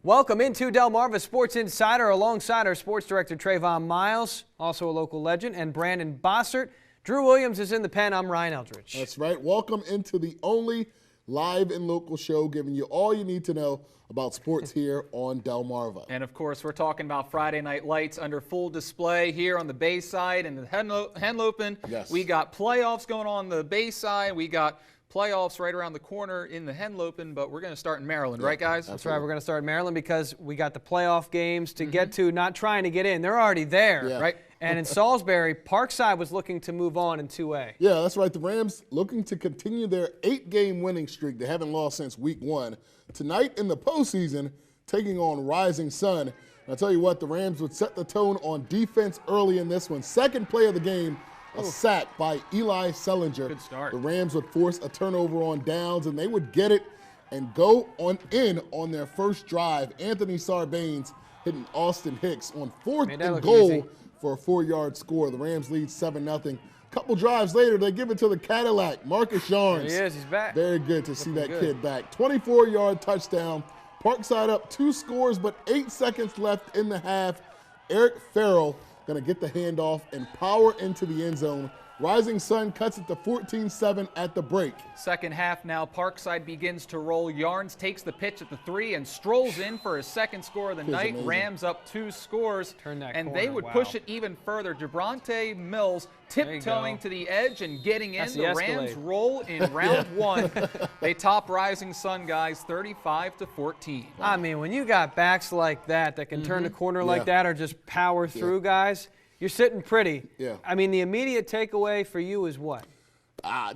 Welcome into Delmarva Sports Insider alongside our sports director Trayvon Miles, also a local legend, and Brandon Bossert. Drew Williams is in the pen. I'm Ryan Eldridge. That's right. Welcome into the only live and local show giving you all you need to know about sports here on Delmarva. And of course, we're talking about Friday Night Lights under full display here on the Bayside and the Henlopen. Yes. We got playoffs going on the Bayside. We got playoffs right around the corner in the Henlopen, but we're going to start in Maryland, right, guys? That's right. We're going to start in Maryland because we got the playoff games to get to, not trying to get in. They're already there, right? And in Salisbury, Parkside was looking to move on in 2A. Yeah, that's right. The Rams looking to continue their 8-game winning streak. They haven't lost since week 1. Tonight in the postseason, taking on Rising Sun. And I'll tell you what, the Rams would set the tone on defense early in this one. Second play of the game, a sack by Eli Sellinger. Good start. The Rams would force a turnover on downs, and they would get it and go on their first drive. Anthony Sarbanes hitting Austin Hicks on 4th and goal for a 4-yard score. The Rams lead 7-0. Couple drives later, they give it to the Cadillac. Marcus Yarns. There he is. He's back. Very good to see that kid back. 24-yard touchdown. Parkside up 2 scores, but 8 seconds left in the half. Eric Farrell going to get the handoff and power into the end zone. Rising Sun cuts it to 14-7 at the break. Second half now, Parkside begins to roll. Yarns takes the pitch at the 3 and strolls in for his second score of the night. Amazing. Rams up 2 scores. And they would push it even further. Jabronte Mills tiptoeing to the edge and getting in. The Rams roll in round 1. They top Rising Sun, guys, 35-14. I mean, when you got backs like that can turn the corner like that or just power through, guys, you're sitting pretty. Yeah. I mean, the immediate takeaway for you is what?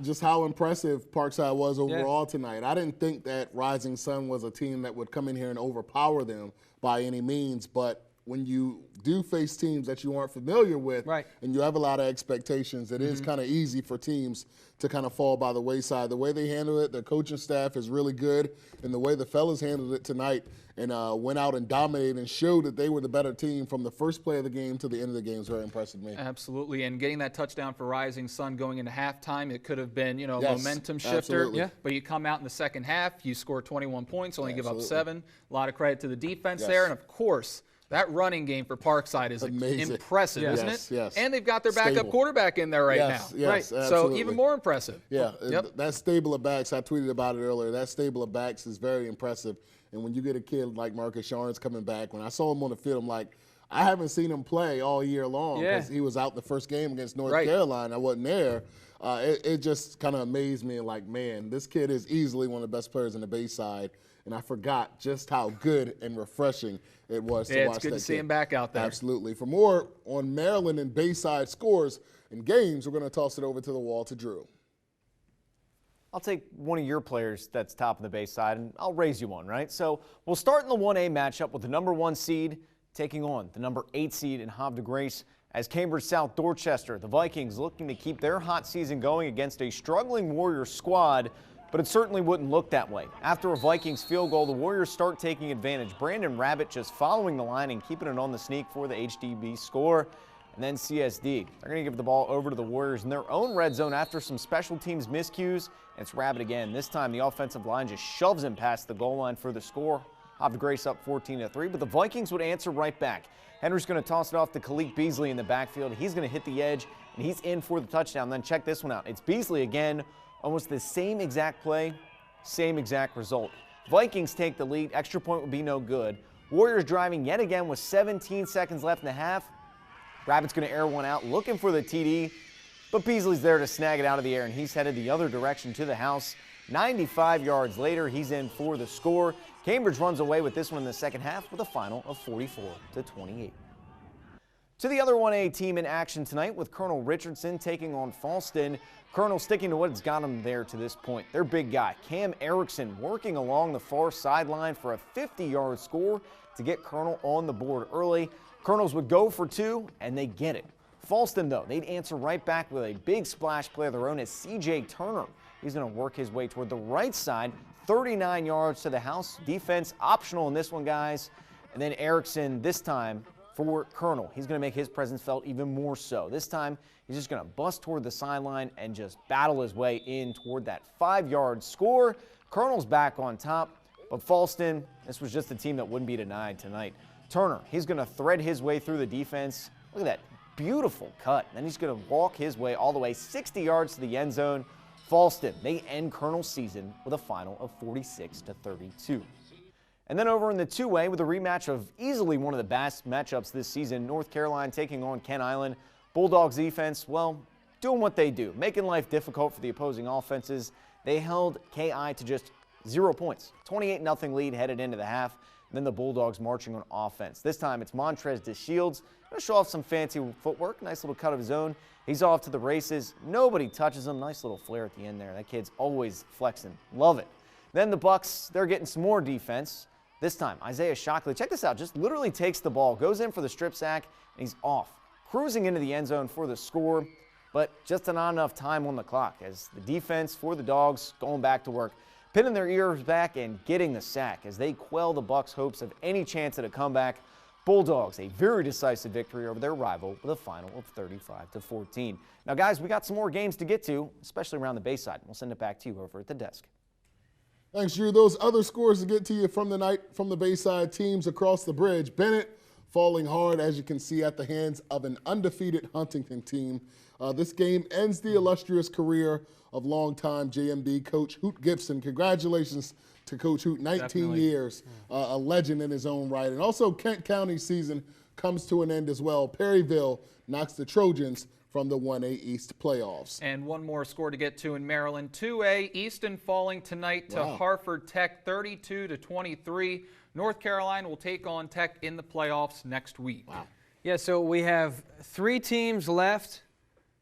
Just how impressive Parkside was overall tonight. I didn't think that Rising Sun was a team that would come in here and overpower them by any means, but when you do face teams that you aren't familiar with and you have a lot of expectations, it is kind of easy for teams to kind of fall by the wayside. The way they handle it, their coaching staff is really good, and the way the fellas handled it tonight and went out and dominated and showed that they were the better team from the first play of the game to the end of the game is very impressive to me. Absolutely, and getting that touchdown for Rising Sun going into halftime, it could have been, a momentum shifter. But you come out in the second half, you score 21 points, only give up 7. A lot of credit to the defense there, and of course, that running game for Parkside is impressive, isn't it? Yes. And they've got their backup quarterback in there now. Yes, So even more impressive. Yeah, that stable of backs, I tweeted about it earlier, that stable of backs is very impressive. And when you get a kid like Marcus Yarns coming back, when I saw him on the field, I'm like, I haven't seen him play all year long because he was out the first game against North Carolina. I wasn't there. It just kind of amazed me, like, man, this kid is easily one of the best players in the Bayside. And I forgot just how good and refreshing it was to watch that kid. It's good to see him back out there. Absolutely. For more on Maryland and Bayside scores and games, we're going to toss it over to the wall to Drew. I'll take one of your players that's top of the Bayside, and I'll raise you one, right? So we'll start in the 1A matchup with the number 1 seed taking on the number 8 seed in Havre de Grace as Cambridge South Dorchester. The Vikings looking to keep their hot season going against a struggling Warriors squad, but it certainly wouldn't look that way. After a Vikings field goal, the Warriors start taking advantage. Brandon Rabbit just following the line and keeping it on the sneak for the HDB score. And then CSD. They're going to give the ball over to the Warriors in their own red zone after some special teams miscues. And it's Rabbit again. This time the offensive line just shoves him past the goal line for the score. Havre de Grace up 14-3, but the Vikings would answer right back. Henry's going to toss it off to Khalid Beasley in the backfield. He's going to hit the edge, and he's in for the touchdown. Then check this one out. It's Beasley again. Almost the same exact play, same exact result. Vikings take the lead. Extra point would be no good. Warriors driving yet again with 17 seconds left in the half. Rabbit's going to air one out, looking for the TD, but Beasley's there to snag it out of the air, and he's headed the other direction to the house. 95 yards later, he's in for the score. Cambridge runs away with this one in the second half with a final of 44-28. To the other 1A team in action tonight with Colonel Richardson taking on Falston. Colonel sticking to what's got him there to this point. Their big guy, Cam Erickson, working along the far sideline for a 50-yard score to get Colonel on the board early. Colonels would go for 2, and they get it. Falston, though, they'd answer right back with a big splash play of their own as C.J. Turner. He's going to work his way toward the right side, 39 yards to the house. Defense optional in this one, guys. And then Erickson this time for Colonel. He's going to make his presence felt even more so. This time, he's just going to bust toward the sideline and just battle his way in toward that 5-yard score. Colonel's back on top, But Falston, this was just a team that wouldn't be denied tonight. Turner, he's going to thread his way through the defense. Look at that beautiful cut. Then he's going to walk his way all the way 60 yards to the end zone. Falston, they end Colonel's season with a final of 46-32. And then over in the 2A with a rematch of easily one of the best matchups this season, North Carolina taking on Kent Island. Bulldogs defense, well, doing what they do, making life difficult for the opposing offenses. They held KI to just 0 points, 28-0 lead headed into the half. And then the Bulldogs marching on offense. This time it's Montrez DeShields. Going to show off some fancy footwork, nice little cut of his own. He's off to the races. Nobody touches him. Nice little flare at the end there. That kid's always flexing. Love it. Then the Bucks, they're getting some more defense. This time, Isaiah Shockley, check this out, just literally takes the ball, goes in for the strip sack, and he's off. Cruising into the end zone for the score, but just not enough time on the clock as the defense for the Dogs going back to work, pinning their ears back and getting the sack as they quell the Bucks' hopes of any chance at a comeback. Bulldogs, a very decisive victory over their rival with a final of 35-14. Now, guys, we got some more games to get to, especially around the Bayside. We'll send it back to you over at the desk. Thanks, Drew. Those other scores to get to you from the night from the Bayside teams across the bridge. Bennett falling hard, as you can see, at the hands of an undefeated Huntington team. This game ends the illustrious career of longtime JMD coach Hoot Gibson. Congratulations to Coach Hoot, 19 Definitely. years, a legend in his own right. And also Kent County's season comes to an end as well. Perryville knocks the Trojans from the 1A East playoffs. And one more score to get to in Maryland. 2A, Easton falling tonight to Hartford Tech 32-23. North Carolina will take on Tech in the playoffs next week. Wow. Yeah, so we have 3 teams left.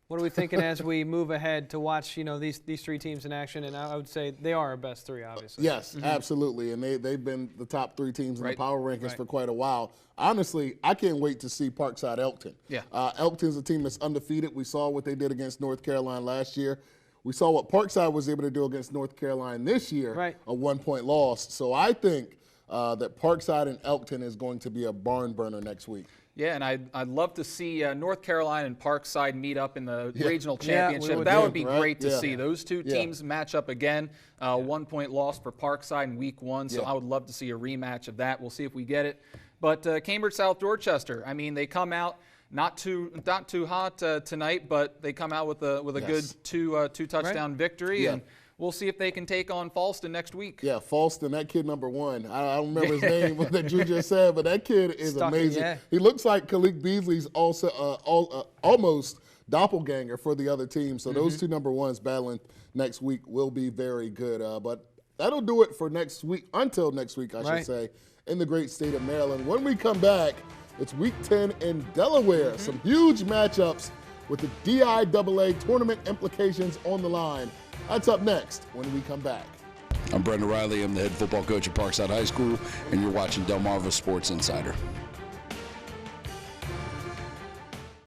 What are we thinking as we move ahead to watch, these 3 teams in action? And I would say they are our best 3, obviously. Yes, absolutely. And they've been the top 3 teams in the power rankings for quite a while. Honestly, I can't wait to see Parkside Elkton. Yeah. Elkton's a team that's undefeated. We saw what they did against North Carolina last year. We saw what Parkside was able to do against North Carolina this year, a 1-point loss. So I think that Parkside and Elkton is going to be a barn burner next week. Yeah, and I'd love to see North Carolina and Parkside meet up in the regional championship. would That would be great to see. Yeah. Those 2 teams match up again. 1-point loss for Parkside in week 1, so I would love to see a rematch of that. We'll see if we get it. But Cambridge South Dorchester, I mean, they come out not too hot tonight, but they come out with a good two touchdown victory. And we'll see if they can take on Falston next week. Yeah, Falston, that kid number 1. I don't remember his name that Drew just said, but that kid is amazing. He looks like Khalid Beasley's also almost doppelganger for the other team. So those 2 number 1s battling next week will be very good. But that'll do it for next week, until next week, I should say, in the great state of Maryland. When we come back, it's week 10 in Delaware. Some huge matchups with the DIAA tournament implications on the line. That's up next when we come back. I'm Brendan Riley. I'm the head football coach at Parkside High School, and you're watching Delmarva Sports Insider.